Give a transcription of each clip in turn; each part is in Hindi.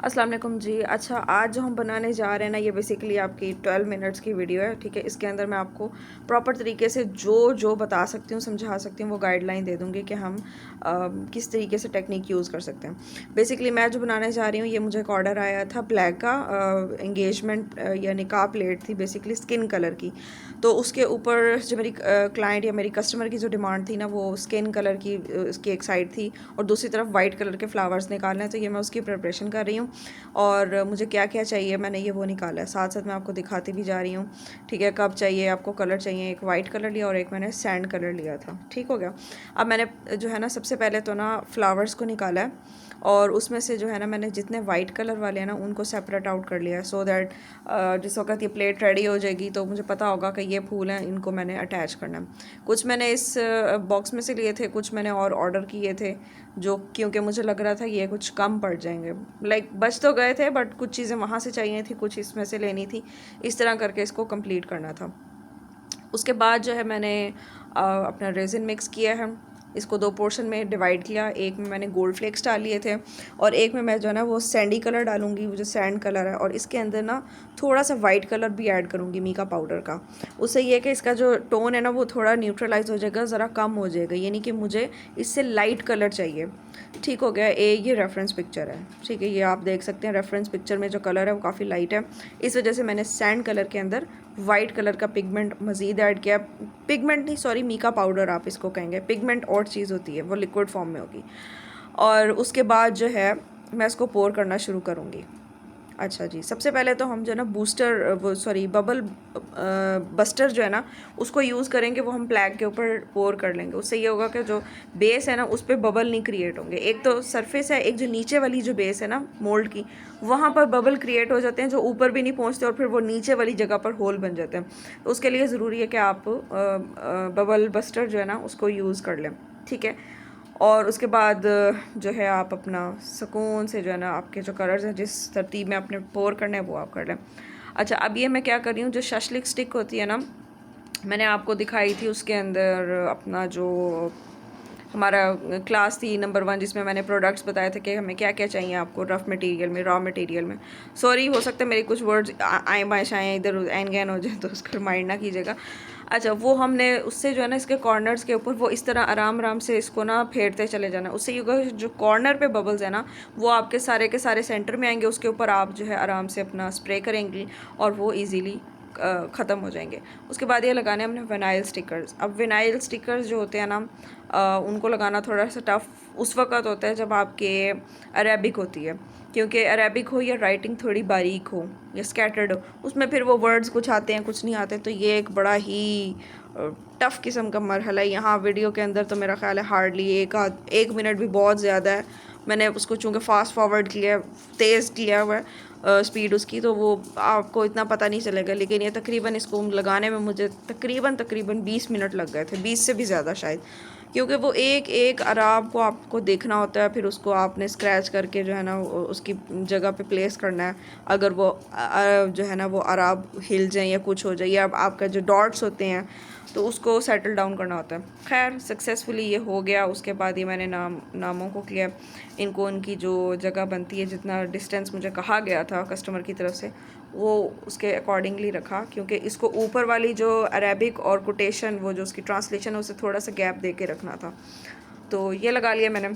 अस्सलाम वालेकुम जी। अच्छा, आज जो हम बनाने जा रहे हैं ना, ये बेसिकली आपकी 12 मिनट्स की वीडियो है, ठीक है। इसके अंदर मैं आपको प्रॉपर तरीके से जो जो बता सकती हूँ, समझा सकती हूँ, वो गाइडलाइन दे दूँगी कि हम किस तरीके से टेक्निक यूज़ कर सकते हैं। बेसिकली मैं जो बनाने जा रही हूँ, ये मुझे एक ऑर्डर आया था ब्लैक का, इंगेजमेंट या निकाह प्लेट थी, बेसिकली स्किन कलर की। तो उसके ऊपर जो मेरी क्लाइंट या मेरी कस्टमर की जो डिमांड थी ना, वो स्किन कलर की उसकी एक साइड थी और दूसरी तरफ वाइट कलर के फ्लावर्स निकालने हैं। तो ये मैं उसकी प्रिपरेशन कर रही हूँ और मुझे क्या क्या चाहिए मैंने ये वो निकाला है, साथ साथ मैं आपको दिखाती भी जा रही हूँ, ठीक है। कब चाहिए आपको, कलर चाहिए, एक वाइट कलर लिया और एक मैंने सैंड कलर लिया था, ठीक हो गया। अब मैंने जो है ना, सबसे पहले तो ना फ्लावर्स को निकाला है और उसमें से जो है ना, मैंने जितने वाइट कलर वाले हैं ना, उनको सेपरेट आउट कर लिया है, सो दैट जिस वक्त ये प्लेट रेडी हो जाएगी तो मुझे पता होगा कि ये फूल हैं, इनको मैंने अटैच करना है। कुछ मैंने इस बॉक्स में से लिए थे, कुछ मैंने और ऑर्डर किए थे, जो क्योंकि मुझे लग रहा था ये कुछ कम पड़ जाएंगे। लाइक बच तो गए थे, बट कुछ चीज़ें वहाँ से चाहिए थी, कुछ इसमें से लेनी थी, इस तरह करके इसको कंप्लीट करना था। उसके बाद जो है मैंने अपना रेजिन मिक्स किया है, इसको दो पोर्शन में डिवाइड किया। एक में मैंने गोल्ड फ्लेक्स डाल लिए थे और एक में मैं जो है ना वो सैंडी कलर डालूंगी, वो जो सैंड कलर है, और इसके अंदर ना थोड़ा सा वाइट कलर भी ऐड करूँगी मीका पाउडर का। उससे ये है कि इसका जो टोन है ना, वो थोड़ा न्यूट्रलाइज हो जाएगा, ज़रा कम हो जाएगा, यानी कि मुझे इससे लाइट कलर चाहिए, ठीक हो गया। ये रेफरेंस पिक्चर है, ठीक है, ये आप देख सकते हैं। रेफरेंस पिक्चर में जो कलर है वो काफ़ी लाइट है, इस वजह से मैंने सैंड कलर के अंदर वाइट कलर का पिगमेंट मज़ीद ऐड किया। पिगमेंट नहीं, सॉरी, मीका पाउडर आप इसको कहेंगे, पिगमेंट और चीज़ होती है, वो लिक्विड फॉर्म में होगी। और उसके बाद जो है मैं इसको पोर करना शुरू करूँगी। अच्छा जी, सबसे पहले तो हम जो है ना बूस्टर, वो सॉरी, बबल बस्टर जो है ना, उसको यूज़ करेंगे, वो हम प्लैग के ऊपर पोर कर लेंगे। उससे ये होगा कि जो बेस है ना, उस पर बबल नहीं क्रिएट होंगे। एक तो सरफेस है, एक जो नीचे वाली जो बेस है ना मोल्ड की, वहाँ पर बबल क्रिएट हो जाते हैं, जो ऊपर भी नहीं पहुँचते और फिर वो नीचे वाली जगह पर होल बन जाते हैं। तो उसके लिए ज़रूरी है कि आप बबल बस्टर जो है ना, उसको यूज़ कर लें, ठीक है। और उसके बाद जो है आप अपना सुकून से जो है ना, आपके जो कलर्स हैं जिस तरतीब में आपने पोर करना है वो आप कर लें। अच्छा, अब ये मैं क्या कर रही हूँ, जो शशलिक स्टिक होती है ना, मैंने आपको दिखाई थी, उसके अंदर अपना जो हमारा क्लास थी नंबर 1, जिसमें मैंने प्रोडक्ट्स बताए थे कि हमें क्या क्या चाहिए आपको रफ़ मटेरियल में, रॉ मटेरियल में। सॉरी, हो सकता है मेरे कुछ वर्ड्स आए बाएँ शाएँ इधर एन गैन हो जाए, तो उसको माइंड ना कीजिएगा। अच्छा, वो हमने उससे जो है ना, इसके कॉर्नर्स के ऊपर वो इस तरह आराम आराम से इसको ना फेरते चले जाना। उससे ये होगा जो कॉर्नर पे बबल्स है ना, वो आपके सारे के सारे सेंटर में आएंगे। उसके ऊपर आप जो है आराम से अपना स्प्रे करेंगी और वो ईजीली ख़त्म हो जाएंगे। उसके बाद ये लगाने हमने विनाइल स्टिकर्स। अब विनाइल स्टिकर्स जो होते हैं ना, उनको लगाना थोड़ा सा टफ उस वक़्त होता है जब आपके अरेबिक होती है, क्योंकि अरेबिक हो या राइटिंग थोड़ी बारीक हो या स्कैटर्ड हो, उसमें फिर वो वर्ड्स कुछ आते हैं कुछ नहीं आते। तो ये एक बड़ा ही टफ़ किस्म का मरहला है। यहाँ वीडियो के अंदर तो मेरा ख़्याल है हार्डली एक मिनट भी बहुत ज़्यादा है। मैंने उसको चूँकि फ़ास्ट फॉरवर्ड किया, तेज़ किया हुआ है स्पीड उसकी, तो वो आपको इतना पता नहीं चलेगा। लेकिन ये तकरीबन इसको लगाने में मुझे तकरीबन 20 मिनट लग गए थे, 20 से भी ज़्यादा शायद, क्योंकि वो एक एक अराब को आपको देखना होता है, फिर उसको आपने स्क्रैच करके जो है ना उसकी जगह पे प्लेस करना है। अगर वो जो है ना वो अराब हिल जाए या कुछ हो जाए, या आपका जो डॉट्स होते हैं तो उसको सेटल डाउन करना होता है। खैर सक्सेसफुली ये हो गया। उसके बाद ये मैंने नामों को किया, इनको उनकी जो जगह बनती है, जितना डिस्टेंस मुझे कहा गया था कस्टमर की तरफ से, वो उसके अकॉर्डिंगली रखा, क्योंकि इसको ऊपर वाली जो अरेबिक और कोटेशन, वो जो उसकी ट्रांसलेशन है, उसे थोड़ा सा गैप दे के रखना था। तो ये लगा लिया मैंने।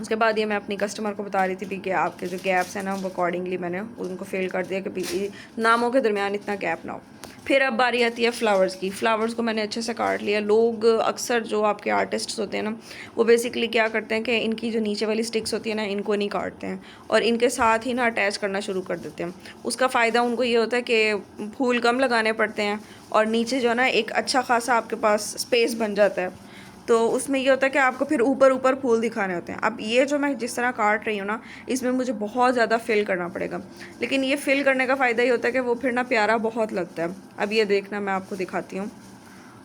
उसके बाद ये मैं अपनी कस्टमर को बता रही थी कि आपके जो गैप्स हैं ना, वो अकॉर्डिंगली मैंने उनको फिल कर दिया कि नामों के दरमियान इतना गैप ना हो। फिर अब बारी आती है फ्लावर्स की। फ्लावर्स को मैंने अच्छे से काट लिया। लोग अक्सर जो आपके आर्टिस्ट्स होते हैं ना, वो बेसिकली क्या करते हैं कि इनकी जो नीचे वाली स्टिक्स होती है ना, इनको नहीं काटते हैं और इनके साथ ही ना अटैच करना शुरू कर देते हैं। उसका फ़ायदा उनको ये होता है कि फूल कम लगाने पड़ते हैं और नीचे जो है ना एक अच्छा खासा आपके पास स्पेस बन जाता है। तो उसमें ये होता है कि आपको फिर ऊपर ऊपर फूल दिखाने होते हैं। अब ये जो मैं जिस तरह काट रही हूँ ना, इसमें मुझे बहुत ज़्यादा फिल करना पड़ेगा, लेकिन ये फिल करने का फ़ायदा ये होता है कि वो फिर ना प्यारा बहुत लगता है। अब ये देखना, मैं आपको दिखाती हूँ।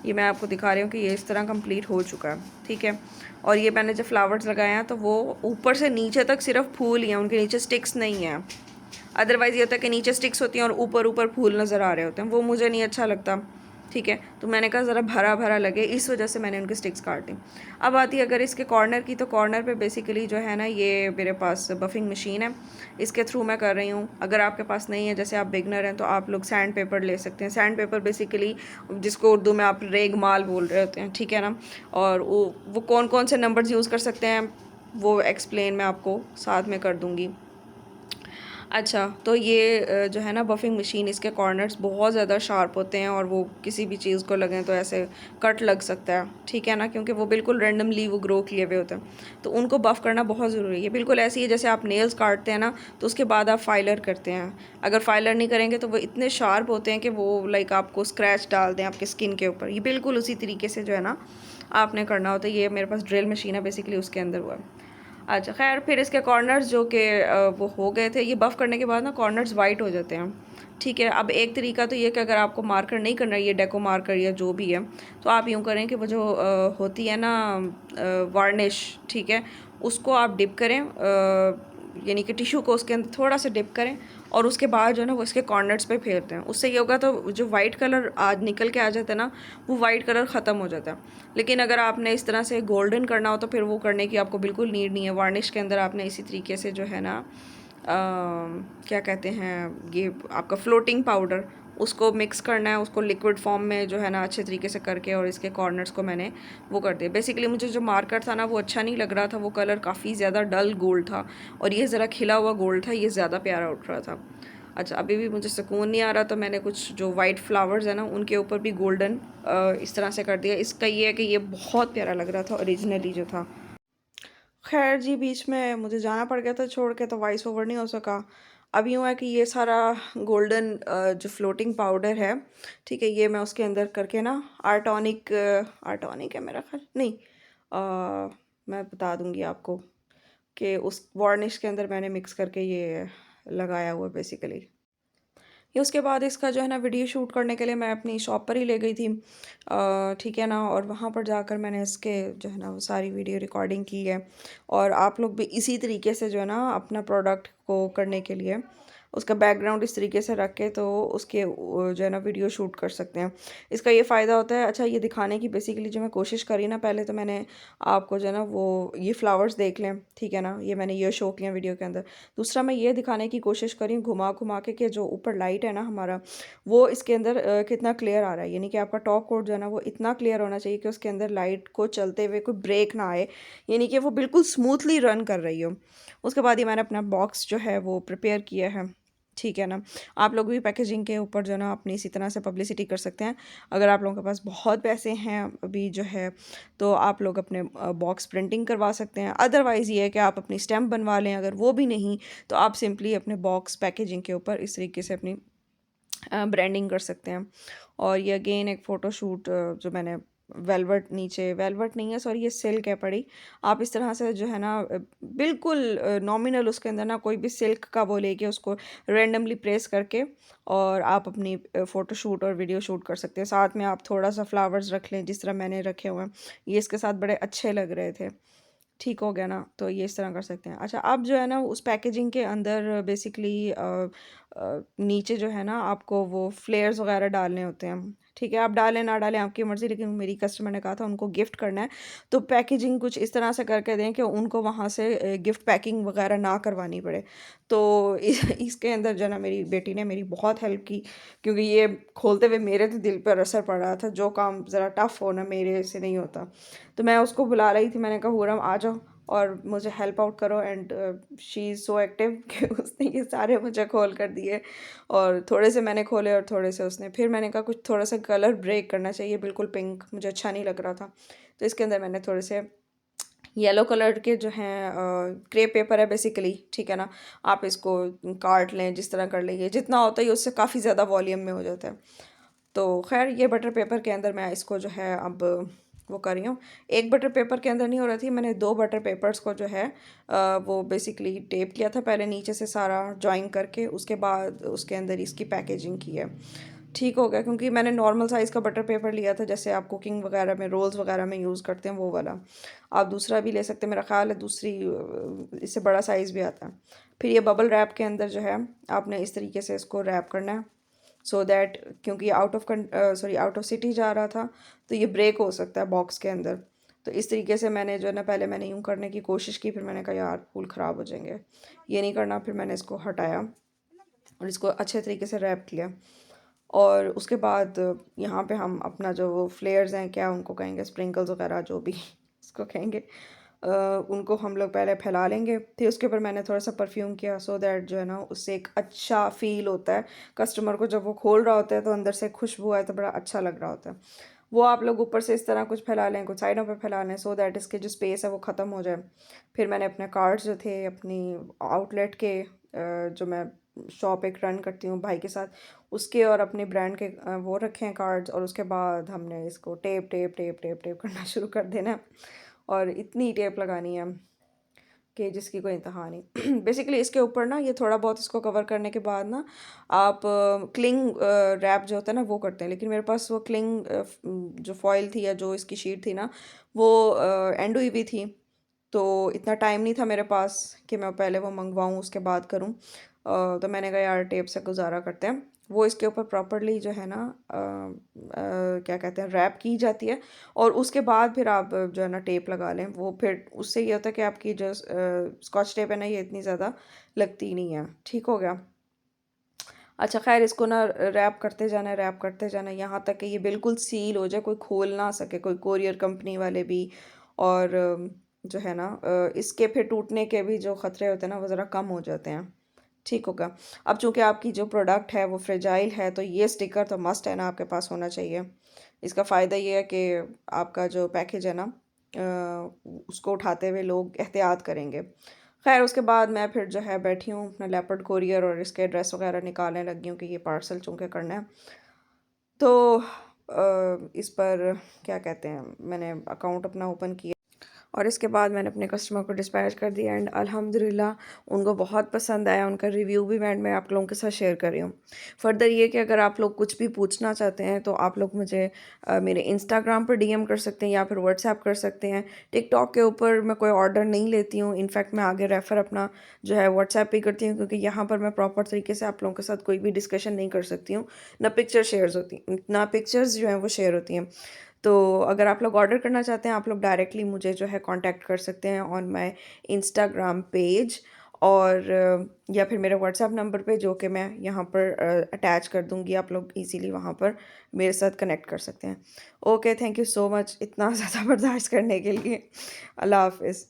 ये मैं आपको दिखा रही हूँ कि ये इस तरह कंप्लीट हो चुका है, ठीक है। और ये मैंने जब फ्लावर्स लगाए हैं तो वो ऊपर से नीचे तक सिर्फ फूल ही हैं, उनके नीचे स्टिक्स नहीं हैं। अदरवाइज़ ये होता है कि नीचे स्टिक्स होती हैं और ऊपर ऊपर फूल नज़र आ रहे होते हैं, वो मुझे नहीं अच्छा लगता। ठीक है। तो मैंने कहा ज़रा भरा भरा लगे, इस वजह से मैंने उनके स्टिक्स काट दी। अब आती है अगर इसके कॉर्नर की, तो कॉर्नर पे बेसिकली जो है ना, ये मेरे पास बफिंग मशीन है, इसके थ्रू मैं कर रही हूँ। अगर आपके पास नहीं है, जैसे आप बिगनर हैं, तो आप लोग सैंड पेपर ले सकते हैं। सैंड पेपर बेसिकली, जिसको उर्दू में आप रेग माल बोल रहे होते हैं, ठीक है ना। और वो कौन कौन से नंबर्स यूज़ कर सकते हैं, वो एक्सप्लेन मैं आपको साथ में कर दूँगी। अच्छा, तो ये जो है ना बफिंग मशीन, इसके कॉर्नर्स बहुत ज़्यादा शार्प होते हैं और वो किसी भी चीज़ को लगें तो ऐसे कट लग सकता है, ठीक है ना, क्योंकि वो बिल्कुल रैंडमली वो ग्रो किए हुए होते हैं। तो उनको बफ़ करना बहुत ज़रूरी है। ये बिल्कुल ऐसी है जैसे आप नेल्स काटते हैं ना, तो उसके बाद आप फाइलर करते हैं। अगर फाइलर नहीं करेंगे तो वो इतने शार्प होते हैं कि वो लाइक आपको स्क्रैच डाल दें आपके स्किन के ऊपर। ये बिल्कुल उसी तरीके से जो है ना आपने करना होता है। ये मेरे पास ड्रिल मशीन है बेसिकली, उसके अंदर हुआ है। अच्छा, खैर फिर इसके कॉर्नर्स जो कि वो हो गए थे, ये बफ़ करने के बाद ना कॉर्नर्स वाइट हो जाते हैं, ठीक है। अब एक तरीका तो ये कि अगर आपको मार्कर नहीं करना, ये डेको मार्कर या जो भी है, तो आप यूँ करें कि वो जो होती है ना वार्निश, ठीक है, उसको आप डिप करें, यानी कि टिश्यू को उसके अंदर थोड़ा सा डिप करें और उसके बाद जो है ना वो इसके कॉर्नर्स पे फेरते हैं। उससे ये होगा तो जो वाइट कलर आज निकल के आ जाता है ना, वो वाइट कलर ख़त्म हो जाता है। लेकिन अगर आपने इस तरह से गोल्डन करना हो तो फिर वो करने की आपको बिल्कुल नीड नहीं है। वार्निश के अंदर आपने इसी तरीके से जो है ना क्या कहते हैं, ये आपका फ्लोटिंग पाउडर, उसको मिक्स करना है, उसको लिक्विड फॉर्म में जो है ना अच्छे तरीके से करके, और इसके कॉर्नर्स को मैंने वो कर दिया। बेसिकली मुझे जो मार्कर था ना वो अच्छा नहीं लग रहा था, वो कलर काफ़ी ज़्यादा डल गोल्ड था और ये ज़रा खिला हुआ गोल्ड था, ये ज़्यादा प्यारा उठ रहा था। अच्छा, अभी भी मुझे सुकून नहीं आ रहा, तो मैंने कुछ जो वाइट फ्लावर्स है ना उनके ऊपर भी गोल्डन इस तरह से कर दिया। इसका ये है कि ये बहुत प्यारा लग रहा था ओरिजिनली जो था। खैर जी, बीच में मुझे जाना पड़ गया था छोड़ के, तो वॉइस ओवर नहीं हो सका। अब यूँ है कि ये सारा गोल्डन जो फ्लोटिंग पाउडर है, ठीक है, ये मैं उसके अंदर करके ना आर्टोनिक, आर्टोनिक है मेरा ख्याल, नहीं, मैं बता दूंगी आपको कि उस वार्निश के अंदर मैंने मिक्स करके ये लगाया हुआ बेसिकली। ये उसके बाद इसका जो है ना वीडियो शूट करने के लिए मैं अपनी शॉप पर ही ले गई थी, ठीक है ना, और वहाँ पर जाकर मैंने इसके जो है ना वो सारी वीडियो रिकॉर्डिंग की है। और आप लोग भी इसी तरीके से जो है ना अपना प्रोडक्ट को करने के लिए उसका बैकग्राउंड इस तरीके से रख के, तो उसके जो है ना वीडियो शूट कर सकते हैं। इसका ये फ़ायदा होता है। अच्छा, ये दिखाने की बेसिकली जो मैं कोशिश करी ना, पहले तो मैंने आपको जो है ना वो ये फ्लावर्स देख लें, ठीक है ना, ये मैंने ये शो किया वीडियो के अंदर। दूसरा मैं ये दिखाने की कोशिश करी घुमा घुमा के कि जो ऊपर लाइट है ना हमारा, वो इसके अंदर कितना क्लियर आ रहा है, यानी कि आपका टॉप कोट जो है ना वो इतना क्लियर होना चाहिए कि उसके अंदर लाइट को चलते हुए कोई ब्रेक ना आए, यानी कि वो बिल्कुल स्मूथली रन कर रही हो। उसके बाद ही मैंने अपना बॉक्स जो है वो प्रिपेयर किया है, ठीक है ना। आप लोग भी पैकेजिंग के ऊपर जो है ना अपनी इसी तरह से पब्लिसिटी कर सकते हैं। अगर आप लोगों के पास बहुत पैसे हैं अभी जो है, तो आप लोग अपने बॉक्स प्रिंटिंग करवा सकते हैं। अदरवाइज़ ये है कि आप अपनी स्टैम्प बनवा लें। अगर वो भी नहीं, तो आप सिंपली अपने बॉक्स पैकेजिंग के ऊपर इस तरीके से अपनी ब्रांडिंग कर सकते हैं। और ये अगेन एक फ़ोटोशूट जो मैंने वेलवेट, नीचे वेलवेट नहीं है सॉरी, ये सिल्क है पड़ी। आप इस तरह से जो है ना बिल्कुल नॉमिनल उसके अंदर ना कोई भी सिल्क का वो लेके उसको रैंडमली प्रेस करके और आप अपनी फ़ोटोशूट और वीडियो शूट कर सकते हैं। साथ में आप थोड़ा सा फ्लावर्स रख लें जिस तरह मैंने रखे हुए हैं, ये इसके साथ बड़े अच्छे लग रहे थे। ठीक हो गया ना, तो ये इस तरह कर सकते हैं। अच्छा, अब जो है ना उस पैकेजिंग के अंदर बेसिकली नीचे जो है ना आपको वो फ्लेयर्स वगैरह डालने होते हैं, ठीक है। आप डालें ना डालें आपकी मर्ज़ी, लेकिन मेरी कस्टमर ने कहा था उनको गिफ्ट करना है, तो पैकेजिंग कुछ इस तरह से करके दें कि उनको वहाँ से गिफ्ट पैकिंग वगैरह ना करवानी पड़े। तो इसके अंदर जो है ना मेरी बेटी ने मेरी बहुत हेल्प की, क्योंकि ये खोलते हुए मेरे तो दिल पर असर पड़ रहा था। जो काम ज़रा टफ़ हो ना, मेरे से नहीं होता। तो मैं उसको बुला रही थी, मैंने कहा हुरम आ जाओ और मुझे हेल्प आउट करो, and she is so active कि उसने ये सारे मुझे खोल कर दिए, और थोड़े से मैंने खोले और थोड़े से उसने। फिर मैंने कहा कुछ थोड़ा सा कलर ब्रेक करना चाहिए, बिल्कुल पिंक मुझे अच्छा नहीं लग रहा था, तो इसके अंदर मैंने थोड़े से येलो कलर के जो हैं क्रेप पेपर है बेसिकली, ठीक है ना। आप इसको काट लें, जिस तरह कर लेंगे, जितना होता है उससे काफ़ी ज़्यादा वॉल्यूम में हो जाता है। तो खैर ये बटर पेपर के अंदर मैं इसको जो है अब वो कर रही हूँ। एक बटर पेपर के अंदर नहीं हो रही थी, मैंने दो बटर पेपर्स को जो है वो बेसिकली टेप किया था पहले नीचे से सारा जॉइन करके, उसके बाद उसके अंदर इसकी पैकेजिंग की है। ठीक हो गया, क्योंकि मैंने नॉर्मल साइज़ का बटर पेपर लिया था, जैसे आप कुकिंग वगैरह में, रोल्स वगैरह में यूज़ करते हैं वो वाला। आप दूसरा भी ले सकते हैं, मेरा ख़्याल है दूसरी इससे बड़ा साइज़ भी आता है। फिर ये बबल रैप के अंदर जो है आपने इस तरीके से इसको रैप करना है, सो दैट, क्योंकि आउट ऑफ सिटी जा रहा था, तो ये ब्रेक हो सकता है बॉक्स के अंदर। तो इस तरीके से मैंने जो है ना, पहले मैंने यूँ करने की कोशिश की, फिर मैंने कहा यार फूल ख़राब हो जाएंगे, ये नहीं करना। फिर मैंने इसको हटाया और इसको अच्छे तरीके से रैप किया। और उसके बाद यहाँ पे हम अपना जो वो फ्लेयर्स हैं, क्या उनको कहेंगे, स्प्रिंकल्स वगैरह जो भी इसको कहेंगे, उनको हम लोग पहले फैला लेंगे। फिर उसके ऊपर मैंने थोड़ा सा परफ्यूम किया, सो दैट जो है ना, उससे एक अच्छा फ़ील होता है कस्टमर को। जब वो खोल रहा होता है तो अंदर से खुशबू आए तो बड़ा अच्छा लग रहा होता है। वो आप लोग ऊपर से इस तरह कुछ फैला लें, कुछ साइडों पे फैला लें, सो दैट इसके जो स्पेस है वो ख़त्म हो जाए। फिर मैंने अपने कार्ड्स जो थे अपनी आउटलेट के, जो मैं शॉप एक रन करती हूँ भाई के साथ, उसके और अपने ब्रांड के वो रखे हैं कार्ड्स। और उसके बाद हमने इसको tape tape tape tape tape करना शुरू कर देना है। और इतनी टेप लगानी है कि जिसकी कोई इंतहा नहीं। बेसिकली इसके ऊपर ना, ये थोड़ा बहुत इसको कवर करने के बाद ना, आप क्लिंग रैप जो होता है ना वो करते हैं। लेकिन मेरे पास वो क्लिंग जो फॉइल थी या जो इसकी शीट थी ना, वो एंड हुई भी थी। तो इतना टाइम नहीं था मेरे पास कि मैं पहले वो मंगवाऊँ उसके बाद करूँ। तो मैंने कहा यार टेप से गुजारा करते हैं। वो इसके ऊपर प्रॉपरली जो है ना, क्या कहते हैं, रैप की जाती है। और उसके बाद फिर आप जो है ना टेप लगा लें। वो फिर उससे ये होता है कि आपकी जो स्कॉच टेप है ना, ये इतनी ज़्यादा लगती नहीं है। ठीक हो गया। अच्छा खैर, इसको ना रैप करते जाना है, रैप करते जाना है, यहाँ तक कि ये बिल्कुल सील हो जाए, कोई खोल ना सके, कोई कोरियर कंपनी वाले भी। और जो है ना, इसके फिर टूटने के भी जो ख़तरे होते हैं ना, वो ज़रा कम हो जाते हैं। ठीक होगा। अब चूंकि आपकी जो प्रोडक्ट है वो फ्रेजाइल है, तो ये स्टिकर तो मस्ट है ना, आपके पास होना चाहिए। इसका फ़ायदा ये है कि आपका जो पैकेज है ना, उसको उठाते हुए लोग एहतियात करेंगे। खैर उसके बाद मैं फिर जो है बैठी हूँ अपना लेपर्ड कोरियर, और इसके एड्रेस वगैरह निकालने लगी हूँ कि ये पार्सल चूँकि करना है। तो इस पर क्या कहते हैं, मैंने अकाउंट अपना ओपन किया और इसके बाद मैंने अपने कस्टमर को डिस्पैच कर दिया। एंड अल्हम्दुलिल्लाह उनको बहुत पसंद आया। उनका रिव्यू भी मैं आप लोगों के साथ शेयर कर रही हूँ। फर्दर ये कि अगर आप लोग कुछ भी पूछना चाहते हैं तो आप लोग मुझे मेरे इंस्टाग्राम पर डीएम कर सकते हैं या फिर व्हाट्सएप कर सकते हैं। टिकटॉक के ऊपर मैं कोई ऑर्डर नहीं लेती हूँ। इनफैक्ट मैं आगे रेफ़र अपना जो है व्हाट्सएप पे करती हूँ, क्योंकि यहाँ पर मैं प्रॉपर तरीके से आप लोगों के साथ कोई भी डिस्कशन नहीं कर सकती हूँ। ना पिक्चर शेयर्स होती, ना पिक्चर्स जो हैं वो शेयर होती हैं। तो अगर आप लोग ऑर्डर करना चाहते हैं, आप लोग डायरेक्टली मुझे जो है कांटेक्ट कर सकते हैं ऑन माय इंस्टाग्राम पेज, और या फिर मेरे व्हाट्सएप नंबर पे, जो कि मैं यहाँ पर अटैच कर दूँगी। आप लोग इजीली वहाँ पर मेरे साथ कनेक्ट कर सकते हैं। Okay, thank you so much इतना ज़्यादा बर्दाश्त करने के लिए। अल्लाह हाफ़िज़।